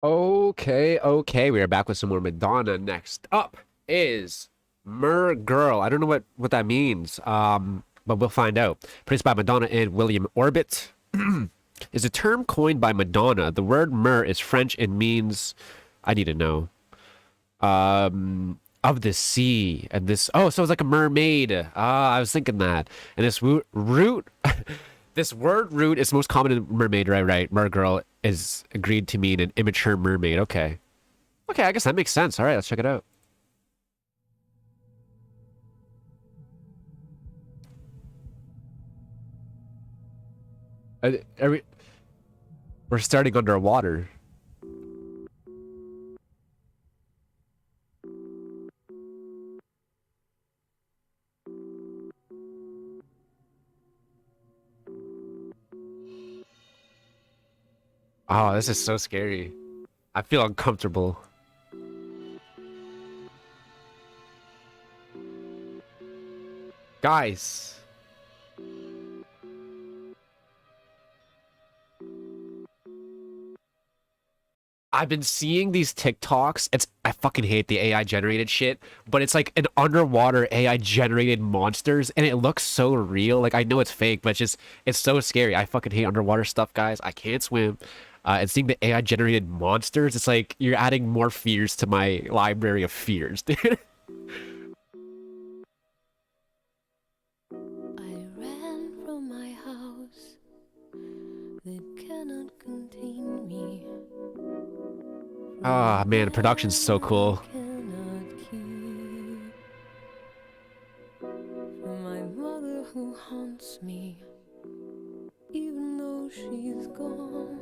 Okay. We are back with some more Madonna. Next up is Mer Girl. I don't know what that means. But we'll find out. Produced by Madonna and William Orbit. Is a term coined by Madonna. The word mer is French and means I need to know. Of the sea. And this so it's like a mermaid. I was thinking that. And this root this word root is most common in mermaid, right? Mer girl is agreed to mean an immature mermaid. Okay. Okay, I guess that makes sense. All right, let's check it out. Are we're starting underwater. Oh, this is so scary. I feel uncomfortable. Guys. I've been seeing these TikToks. I fucking hate the AI generated shit, but it's like an underwater AI generated monsters and it looks so real. Like I know it's fake, but it's so scary. I fucking hate underwater stuff, guys. I can't swim. And seeing the AI generated monsters, it's like you're adding more fears to my library of fears, dude. I ran from my house that cannot contain me. Ah, man, the production's so cool. From my mother who haunts me, even though she's gone.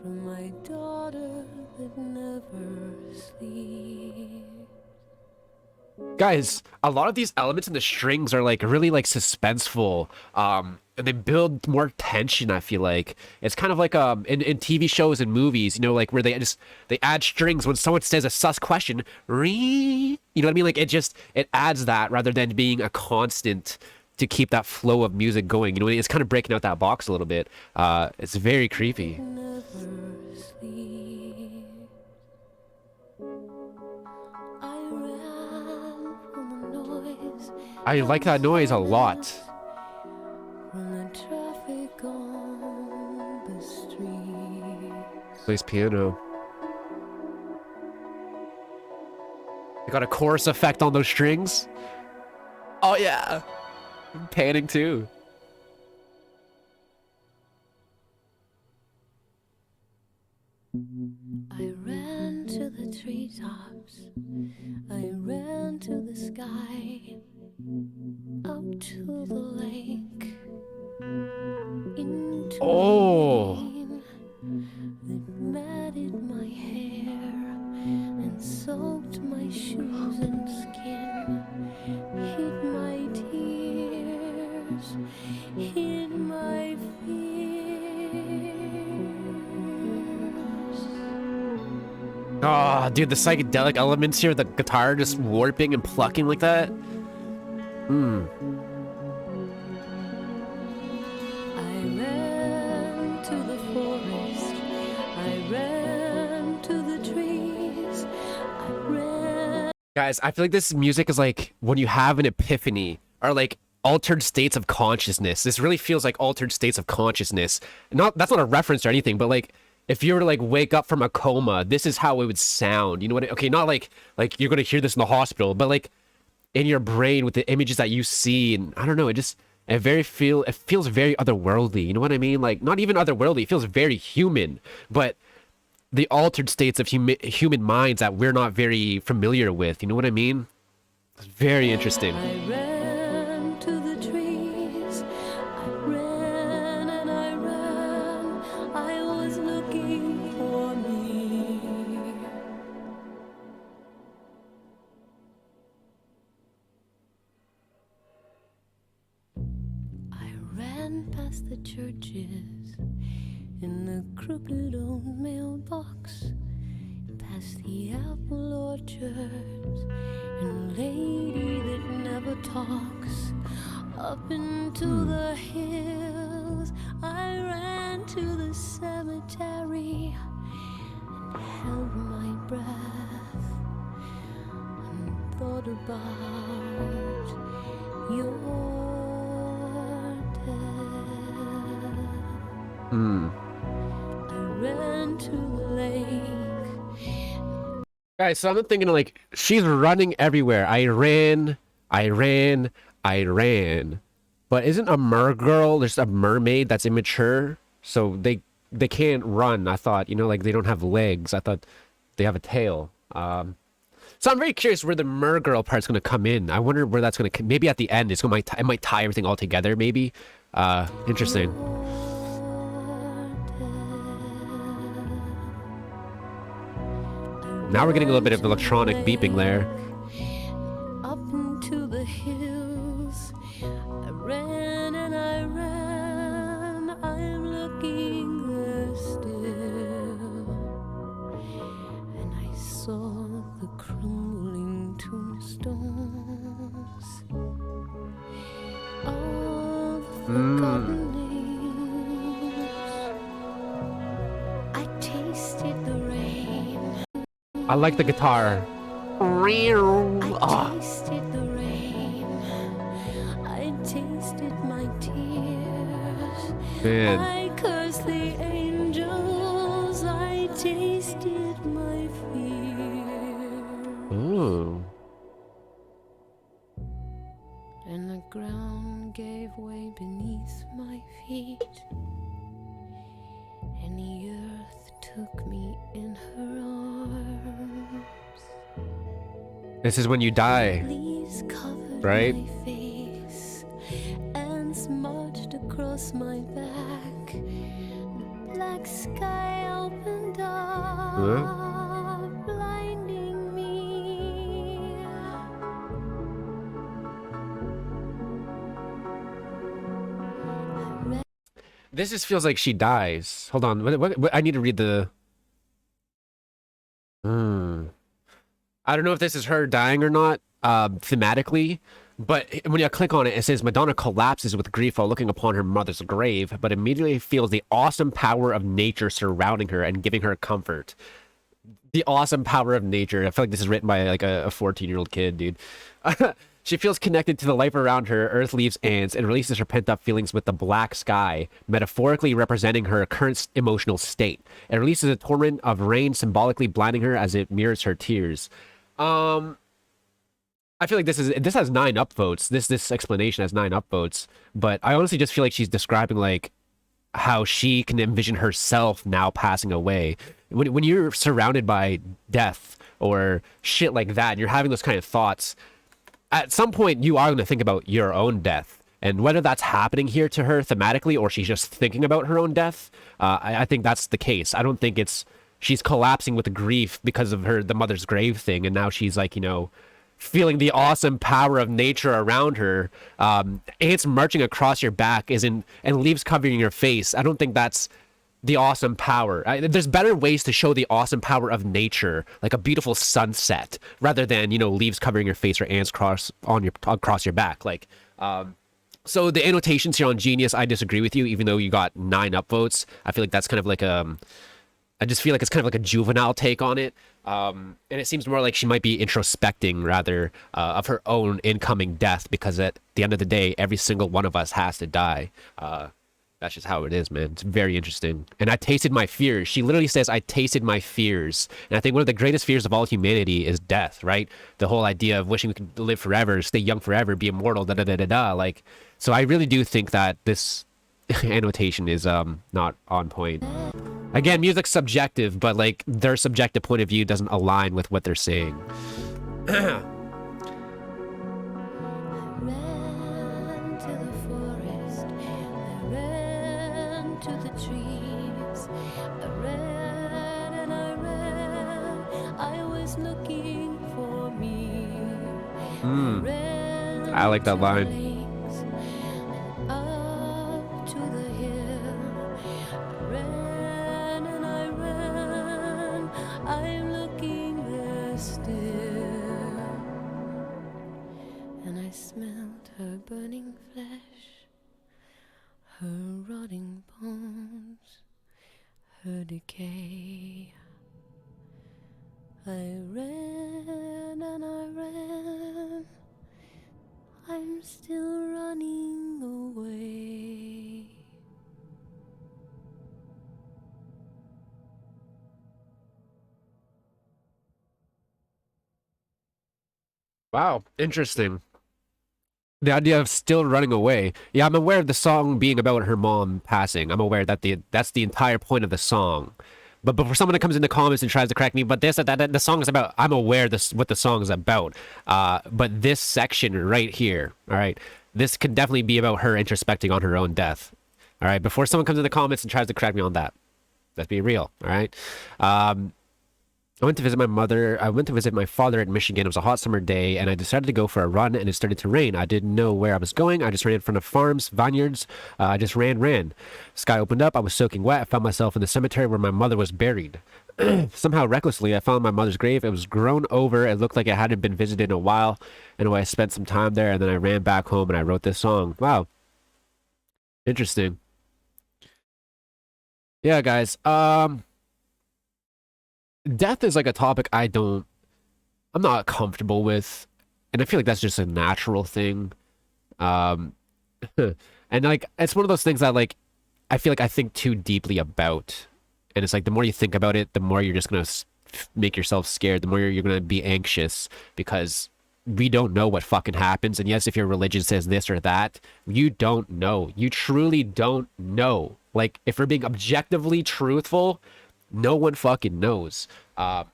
From my daughter that never sleeps. Guys, a lot of these elements in the strings are like really like suspenseful. And they build more tension, I feel like. It's kind of like in TV shows and movies, you know, like where they add strings when someone says a sus question. You know what I mean? Like it adds that rather than being a constant to keep that flow of music going. You know, it's kind of breaking out that box a little bit. It's very creepy. I like that noise a lot. Plays piano. They got a chorus effect on those strings. Oh yeah. I'm panning too. I ran to the treetops. I ran to the sky. Up to the lake. Into the rain that matted my hair and soaked my shoes and skin. Hid my tears. Hid my fears. Oh, dude, the psychedelic elements here, the guitar just warping and plucking like that. Hmm. I ran to the forest. I ran to the trees. I ran. Guys, I feel like this music is like when you have an epiphany or like altered states of consciousness. This really feels like altered states of consciousness. That's not a reference or anything, but like if you were to like wake up from a coma, this is how it would sound. You know what? Okay, not like you're gonna hear this in the hospital, but like in your brain with the images that you see, and I don't know, it feels very otherworldly. You know what I mean? Like not even otherworldly, it feels very human, but the altered states of human minds that we're not very familiar with. You know what I mean? It's very interesting. I ran to the trees. I ran and I ran. I was looking for me. I ran past the churches in the crooked old mailbox, past the apple orchards and lady that never talks, up into the hills. I ran to the cemetery thought about your death. Hmm. I ran to the lake. Guys, so I'm thinking like she's running everywhere. I ran, I ran. But isn't a mergirl just a mermaid that's immature? So they can't run. I thought, like they don't have legs. I thought they have a tail. So I'm very curious where the mergirl part's gonna come in. I wonder where that's gonna maybe at the end it might tie everything all together. Maybe. Interesting. Now we're getting a little bit of electronic beeping there. Up into the hills, I ran and I ran. I'm looking there still, and I saw the crumbling tombstones. All the forgotten names. I tasted the rain. I like the guitar. I tasted the rain. I tasted my tears. Man. I cursed the angels. I tasted my fear. Ooh. And the ground gave way beneath my feet. And the earth took me in her arms. This is when you die, Leaves covered right? my face and smudged across my back. The black sky opened up, blinding me. This just feels like she dies. Hold on. What I need to read the. I don't know if this is her dying or not, thematically, but when you click on it, it says Madonna collapses with grief while looking upon her mother's grave, but immediately feels the awesome power of nature surrounding her and giving her comfort. The awesome power of nature. I feel like this is written by like a 14-year-old kid, dude. She feels connected to the life around her, earth, leaves, ants, and releases her pent-up feelings with the black sky, metaphorically representing her current emotional state. It releases a torrent of rain, symbolically blinding her as it mirrors her tears. I feel like this has 9 upvotes. This explanation has 9 upvotes, but I honestly just feel like she's describing like how she can envision herself now passing away. When you're surrounded by death or shit like that, and you're having those kind of thoughts, at some point you are going to think about your own death. And whether that's happening here to her thematically or she's just thinking about her own death, I think that's the case. I don't think she's collapsing with grief because of the mother's grave thing, and now she's like, feeling the awesome power of nature around her. Ants marching across your back and leaves covering your face. I don't think that's the awesome power. There's better ways to show the awesome power of nature, like a beautiful sunset, rather than leaves covering your face or ants across your back. Like, so the annotations here on Genius, I disagree with you. Even though you got 9 upvotes, I feel like that's kind of like I just feel like it's kind of like a juvenile take on it. And it seems more like she might be introspecting rather of her own incoming death, because at the end of the day, every single one of us has to die. That's just how it is, man. It's very interesting. And I tasted my fears. She literally says, I tasted my fears. And I think one of the greatest fears of all humanity is death, right? The whole idea of wishing we could live forever, stay young forever, be immortal, da-da-da-da-da. Like, so I really do think that this annotation is not on point. Again, music's subjective, but like their subjective point of view doesn't align with what they're saying. Ran to the forest, I ran to the trees, I ran and I ran, I was looking for me. I like that line. Up to the hill, I ran and I ran, I'm looking there still, and I smelled her burning flesh, her rotting bones, her decay. I ran and I ran. I'm still running away. Wow, interesting. The idea of still running away. Yeah, I'm aware of the song being about her mom passing. I'm aware that that's the entire point of the song. But before someone that comes in the comments and tries to correct me, but this that the song is about. I'm aware this what the song is about. But this section right here, all right, this can definitely be about her introspecting on her own death. All right, before someone comes in the comments and tries to correct me on that, let's be real. All right. I went to visit my mother. I went to visit my father in Michigan. It was a hot summer day, and I decided to go for a run, and it started to rain. I didn't know where I was going. I just ran in front of farms, vineyards. I just ran. Sky opened up. I was soaking wet. I found myself in the cemetery where my mother was buried. Somehow, recklessly, I found my mother's grave. It was grown over. It looked like it hadn't been visited in a while. Anyway, I spent some time there, and then I ran back home, and I wrote this song. Wow. Interesting. Yeah, guys. Death is like a topic I'm not comfortable with, and I feel like that's just a natural thing. Um, and like it's one of those things that like I feel like I think too deeply about, and it's like the more you think about it, the more you're just gonna make yourself scared. The more you're gonna be anxious because we don't know what fucking happens. And yes, if your religion says this or that, you don't know. You truly don't know. Like if we're being objectively truthful, no one fucking knows. And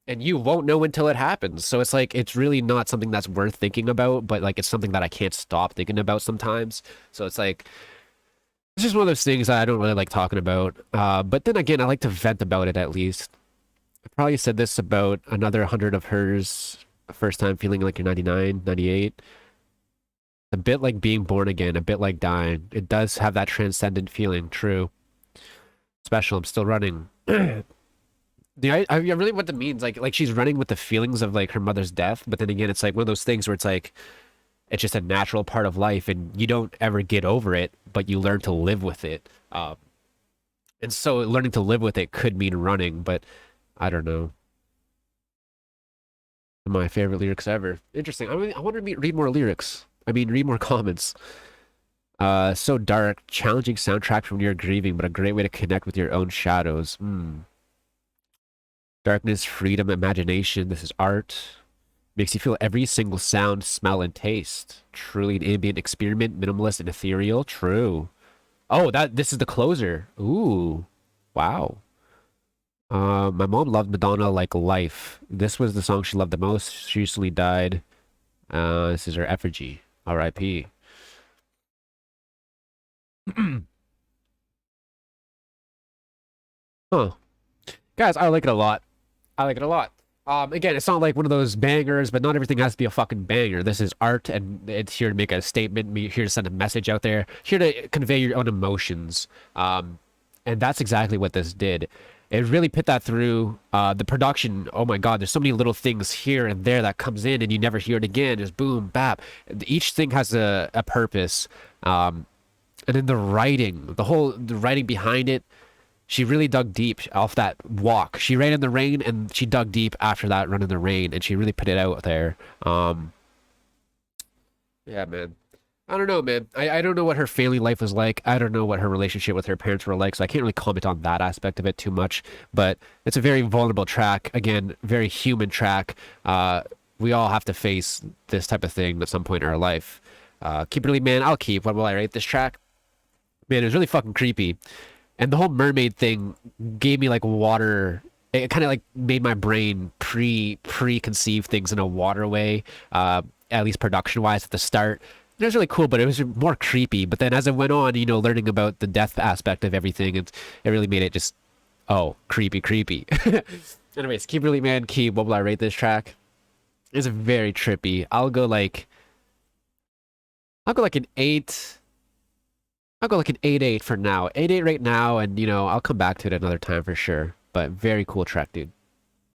you won't know until it happens. So it's like it's really not something that's worth thinking about, but like it's something that I can't stop thinking about sometimes. So it's like it's just one of those things that I don't really like talking about. But then again, I like to vent about it at least. I probably said this about another 100 of hers. First time feeling like you're 99, 98. A bit like being born again, a bit like dying. It does have that transcendent feeling, true. Special, I'm still running. Yeah, I really what that means. Like she's running with the feelings of like her mother's death, but then again, it's like one of those things where it's like it's just a natural part of life, and you don't ever get over it, but you learn to live with it. And so learning to live with it could mean running, but I don't know. My favorite lyrics ever. Interesting. I want to read more lyrics. I mean, read more comments. So dark, challenging soundtrack from your grieving, but a great way to connect with your own shadows. Hmm. Darkness, freedom, imagination. This is art. Makes you feel every single sound, smell, and taste. Truly an ambient experiment, minimalist and ethereal. True. Oh, this is the closer. Ooh. Wow. My mom loved Madonna like life. This was the song she loved the most. She recently died. This is her effigy. R.I.P. Huh. Guys, I like it a lot. I like it a lot. Again, it's not like one of those bangers, but not everything has to be a fucking banger. This is art, and it's here to make a statement, here to send a message out there, here to convey your own emotions. And that's exactly what this did. It really put that through. The production, oh my God, there's so many little things here and there that comes in, and you never hear it again. Just boom, bap. Each thing has a purpose. And then the writing behind it, she really dug deep off that walk. She ran in the rain and she dug deep after that run in the rain and she really put it out there. Yeah, man. I don't know, man. I don't know what her family life was like. I don't know what her relationship with her parents were like, so I can't really comment on that aspect of it too much. But it's a very vulnerable track. Again, very human track. We all have to face this type of thing at some point in our life. Keep it really, man. I'll keep. What will I rate this track? Man, it was really fucking creepy. And the whole mermaid thing gave me like water. It kind of like made my brain preconceive things in a water way, at least production wise at the start. It was really cool, but it was more creepy. But then as it went on, learning about the death aspect of everything, it really made it just, oh, creepy. Anyways, keep really, man, keep. What will I rate this track? It's very trippy. I'll go like an 8. I'll go like an 8-8 for now. 8-8 right now, and I'll come back to it another time for sure. But very cool track, dude.